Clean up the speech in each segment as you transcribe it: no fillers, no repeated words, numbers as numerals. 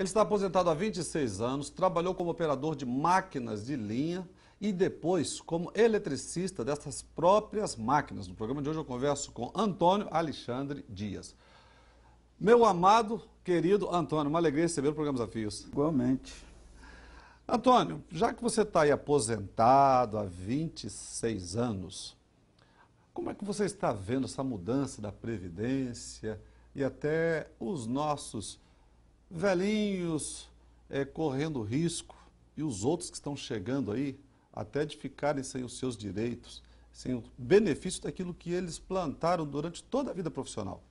Ele está aposentado há 26 anos, trabalhou como operador de máquinas de linha e depois como eletricista dessas próprias máquinas. No programa de hoje eu converso com Antônio Alexandre Dias. Meu amado, querido Antônio, uma alegria receber o programa Desafios. Igualmente. Antônio, já que você está aí aposentado há 26 anos, como é que você está vendo essa mudança da Previdência e até os nossos velhinhos correndo risco e os outros que estão chegando aí até de ficarem sem os seus direitos, sem o benefício daquilo que eles plantaram durante toda a vida profissional?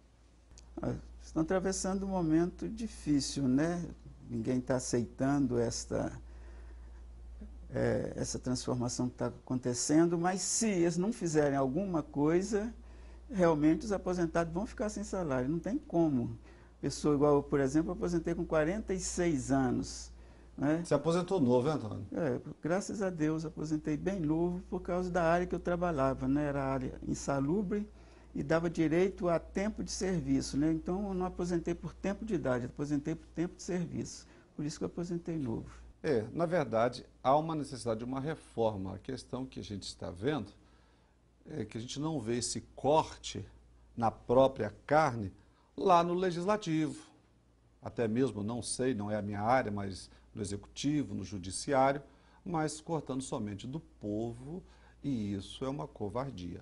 Estão atravessando um momento difícil, né? Ninguém está aceitando essa transformação que está acontecendo, mas se eles não fizerem alguma coisa, realmente os aposentados vão ficar sem salário, não tem como. Pessoa igual eu, por exemplo, aposentei com 46 anos. Né? Você aposentou novo, hein, Antônio? Graças a Deus, aposentei bem novo por causa da área que eu trabalhava, né? Era área insalubre e dava direito a tempo de serviço, né? Então eu não aposentei por tempo de idade, aposentei por tempo de serviço. Por isso que eu aposentei novo. Na verdade, há uma necessidade de uma reforma. A questão que a gente está vendo é que a gente não vê esse corte na própria carne lá no Legislativo. Até mesmo, não sei, não é a minha área, mas no Executivo, no Judiciário, mas cortando somente do povo, e isso é uma covardia.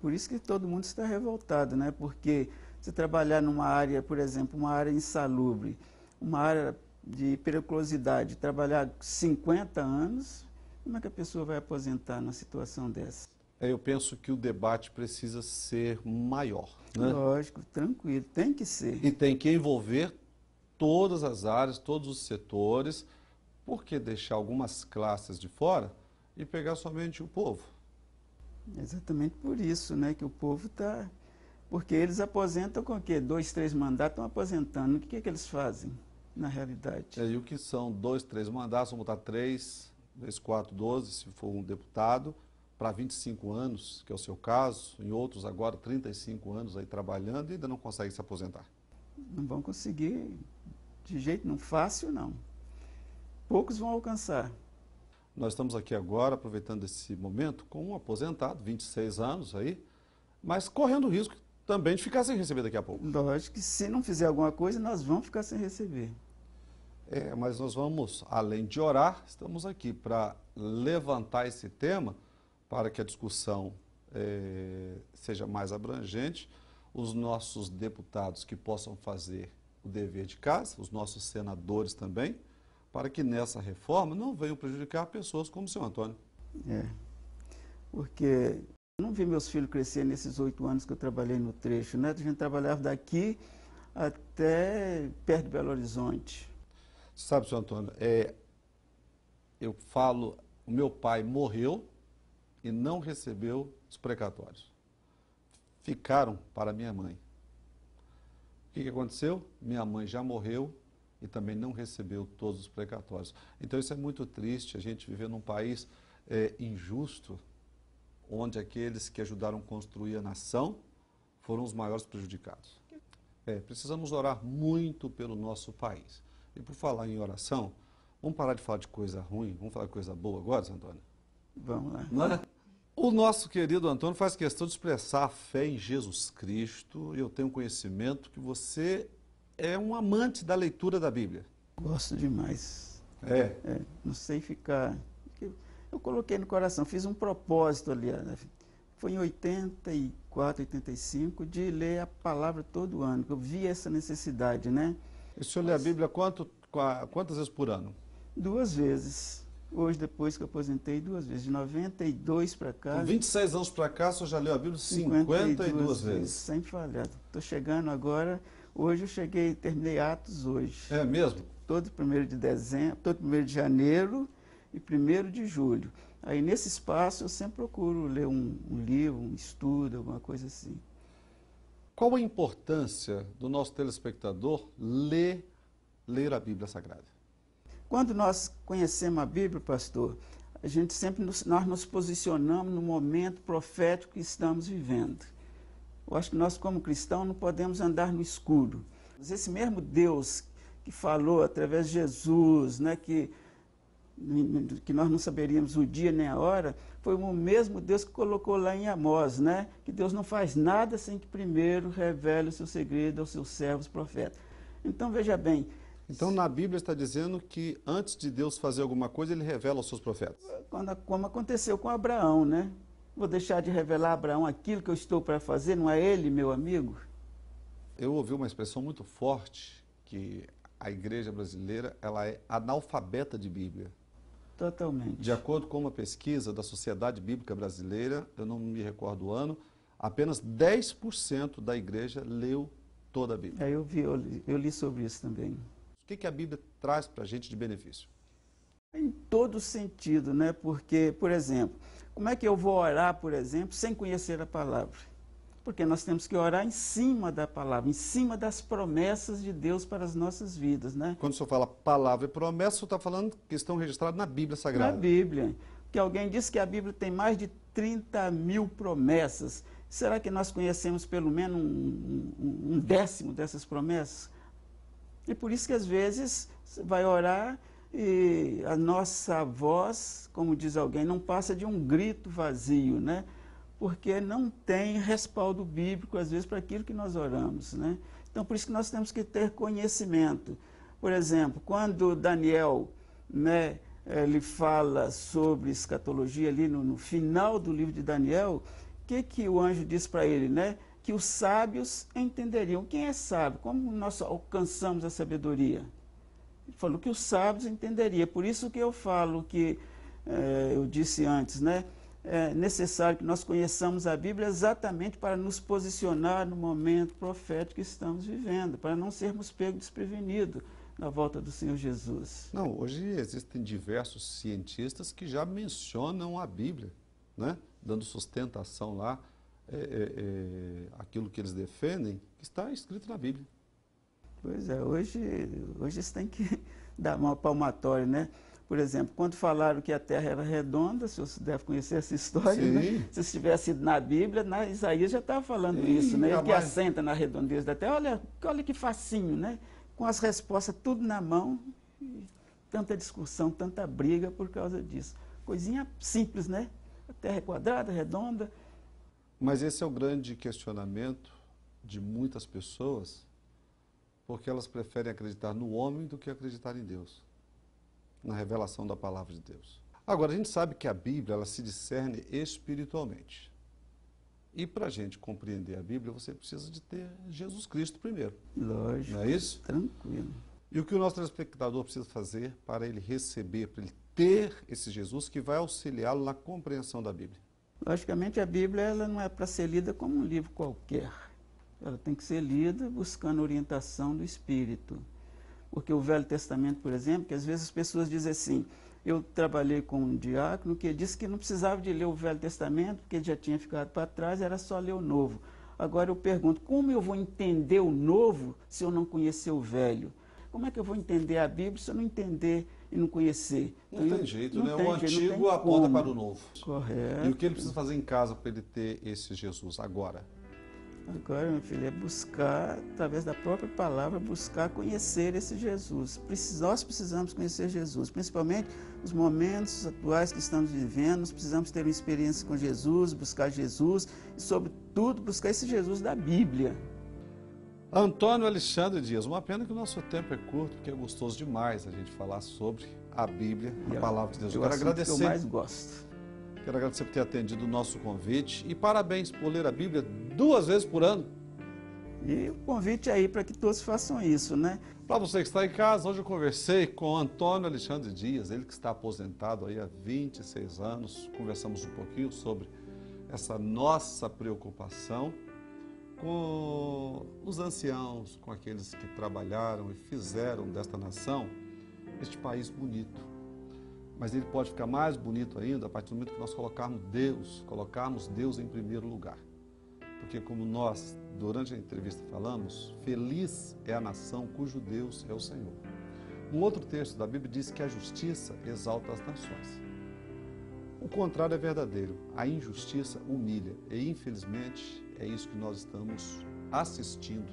Por isso que todo mundo está revoltado, né? Porque se trabalhar numa área, por exemplo, uma área insalubre, uma área de periculosidade, trabalhar 50 anos, como é que a pessoa vai aposentar numa situação dessa? Eu penso que o debate precisa ser maior, né? Lógico, tranquilo, tem que ser. E tem que envolver todas as áreas, todos os setores, por que deixar algumas classes de fora e pegar somente o povo? Exatamente por isso, né, que o povo está... Porque eles aposentam com o quê? 2, 3 mandatos, estão aposentando. O que é que eles fazem, na realidade? E o que são 2, 3 mandatos, vamos botar 3, 2, 4, 12, se for um deputado, para 25 anos, que é o seu caso, em outros agora 35 anos aí trabalhando e ainda não conseguem se aposentar. Não vão conseguir de jeito não fácil, não. Poucos vão alcançar. Nós estamos aqui agora, aproveitando esse momento, com um aposentado, 26 anos aí, mas correndo o risco também de ficar sem receber daqui a pouco. Lógico que se não fizer alguma coisa, nós vamos ficar sem receber. Mas nós vamos, além de orar, estamos aqui para levantar esse tema, para que a discussão seja mais abrangente, os nossos deputados que possam fazer o dever de casa, os nossos senadores também, para que nessa reforma não venham prejudicar pessoas como o senhor Antônio. Porque eu não vi meus filhos crescer nesses 8 anos que eu trabalhei no trecho, né? A gente trabalhava daqui até perto de Belo Horizonte. Sabe, senhor Antônio, eu falo, o meu pai morreu e não recebeu os precatórios. Ficaram para minha mãe. O que aconteceu? Minha mãe já morreu e também não recebeu todos os precatórios. Então isso é muito triste, a gente viver num país injusto, onde aqueles que ajudaram a construir a nação foram os maiores prejudicados. Precisamos orar muito pelo nosso país. E por falar em oração, vamos parar de falar de coisa ruim, vamos falar de coisa boa agora, Zé Antônio? Vamos lá. Não é? O nosso querido Antônio faz questão de expressar a fé em Jesus Cristo, e eu tenho conhecimento que você é um amante da leitura da Bíblia. Gosto demais. Não sei ficar... Eu coloquei no coração, fiz um propósito ali, né? Foi em 84, 85, de ler a palavra todo ano, que eu vi essa necessidade, né? E o senhor lê a Bíblia quantas vezes por ano? 2 vezes. Hoje, depois que eu aposentei, 2 vezes. De 92 para cá... Com 26 anos para cá, o senhor já leu a Bíblia 52 vezes. Sem falhar. Estou chegando agora... Hoje eu terminei Atos hoje. É mesmo? Todo 1º de dezembro, todo 1º de janeiro e 1º de julho. Aí nesse espaço eu sempre procuro ler um livro, um estudo, alguma coisa assim. Qual a importância do nosso telespectador ler a Bíblia Sagrada? Quando nós conhecemos a Bíblia, pastor, a gente sempre nós nos posicionamos no momento profético que estamos vivendo. Eu acho que nós, como cristãos, não podemos andar no escuro. Esse mesmo Deus que falou através de Jesus, né, que nós não saberíamos o dia nem a hora, foi o mesmo Deus que colocou lá em Amós, né? Que Deus não faz nada sem que primeiro revele o seu segredo aos seus servos profetas. Então, veja bem. Então, na Bíblia está dizendo que antes de Deus fazer alguma coisa, ele revela aos seus profetas. Como aconteceu com Abraão, né? Vou deixar de revelar a Abraão aquilo que eu estou para fazer, não é ele, meu amigo? Eu ouvi uma expressão muito forte, que a igreja brasileira ela é analfabeta de Bíblia. Totalmente. De acordo com uma pesquisa da Sociedade Bíblica Brasileira, eu não me recordo o ano, apenas 10% da igreja leu toda a Bíblia. Eu li sobre isso também. O que a Bíblia traz para a gente de benefício? Em todo sentido, né? Porque, por exemplo, como é que eu vou orar, por exemplo, sem conhecer a palavra? Porque nós temos que orar em cima da palavra, em cima das promessas de Deus para as nossas vidas, né? Quando o senhor fala palavra e promessa, o senhor está falando que estão registrados na Bíblia Sagrada. Na Bíblia. Que alguém disse que a Bíblia tem mais de 30 mil promessas. Será que nós conhecemos pelo menos um décimo dessas promessas? E por isso que às vezes você vai orar e a nossa voz, como diz alguém, não passa de um grito vazio, né? Porque não tem respaldo bíblico, às vezes, para aquilo que nós oramos, né? Então, por isso que nós temos que ter conhecimento. Por exemplo, quando Daniel, né, ele fala sobre escatologia ali no final do livro de Daniel, o que o anjo diz para ele, né? Que os sábios entenderiam. Quem é sábio? Como nós alcançamos a sabedoria? Ele falou que os sábios entenderiam. Por isso que eu falo que, eu disse antes, né? É necessário que nós conheçamos a Bíblia exatamente para nos posicionar no momento profético que estamos vivendo, para não sermos pegos desprevenidos na volta do Senhor Jesus. Não, hoje existem diversos cientistas que já mencionam a Bíblia, né? Dando sustentação lá, aquilo que eles defendem, que está escrito na Bíblia. Pois é, hoje você tem que dar uma palmatória, né? Por exemplo, quando falaram que a Terra era redonda, você deve conhecer essa história, né? Se tivesse ido na Bíblia, Isaías já estava falando isso, né? Ele que assenta na redondeza da Terra. Olha que facinho, né? Com as respostas tudo na mão, e tanta discussão, tanta briga por causa disso. Coisinha simples, né? A Terra é quadrada, redonda. Mas esse é o grande questionamento de muitas pessoas, porque elas preferem acreditar no homem do que acreditar em Deus, na revelação da palavra de Deus. Agora, a gente sabe que a Bíblia ela se discerne espiritualmente. E para a gente compreender a Bíblia, você precisa de ter Jesus Cristo primeiro. Lógico. Não é isso? Tranquilo. E o que o nosso telespectador precisa fazer para ele receber, para ele ter esse Jesus que vai auxiliá-lo na compreensão da Bíblia? Logicamente, a Bíblia ela não é para ser lida como um livro qualquer. Ela tem que ser lida buscando orientação do Espírito. Porque o Velho Testamento, por exemplo, que às vezes as pessoas dizem assim, eu trabalhei com um diácono que disse que não precisava de ler o Velho Testamento, porque ele já tinha ficado para trás, era só ler o Novo. Agora eu pergunto, como eu vou entender o Novo se eu não conhecer o Velho? Como é que eu vou entender a Bíblia se eu não entender e não conhecer? Não tem jeito, né? O antigo aponta para o novo. Correto. E o que ele precisa fazer em casa para ele ter esse Jesus agora? Agora, meu filho, é buscar, através da própria palavra, buscar conhecer esse Jesus. Nós precisamos conhecer Jesus, principalmente nos momentos atuais que estamos vivendo. Nós precisamos ter uma experiência com Jesus, buscar Jesus e, sobretudo, buscar esse Jesus da Bíblia. Antônio Alexandre Dias, uma pena que o nosso tempo é curto, porque é gostoso demais a gente falar sobre a Bíblia, a palavra de Deus. Eu quero agradecer. Que eu mais gosto. Quero agradecer por ter atendido o nosso convite e parabéns por ler a Bíblia 2 vezes por ano. E o convite aí para que todos façam isso, né? Para você que está em casa, hoje eu conversei com Antônio Alexandre Dias, ele que está aposentado aí há 26 anos. Conversamos um pouquinho sobre essa nossa preocupação com os anciãos, com aqueles que trabalharam e fizeram desta nação este país bonito. Mas ele pode ficar mais bonito ainda a partir do momento que nós colocarmos Deus em primeiro lugar. Porque como nós, durante a entrevista falamos, feliz é a nação cujo Deus é o Senhor. Um outro texto da Bíblia diz que a justiça exalta as nações. O contrário é verdadeiro, a injustiça humilha. E infelizmente é isso que nós estamos assistindo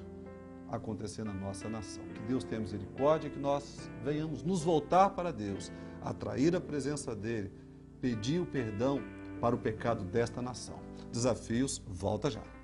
acontecer na nossa nação. Que Deus tenha misericórdia, que nós venhamos nos voltar para Deus, atrair a presença dEle, pedir o perdão para o pecado desta nação. Desafios, volta já.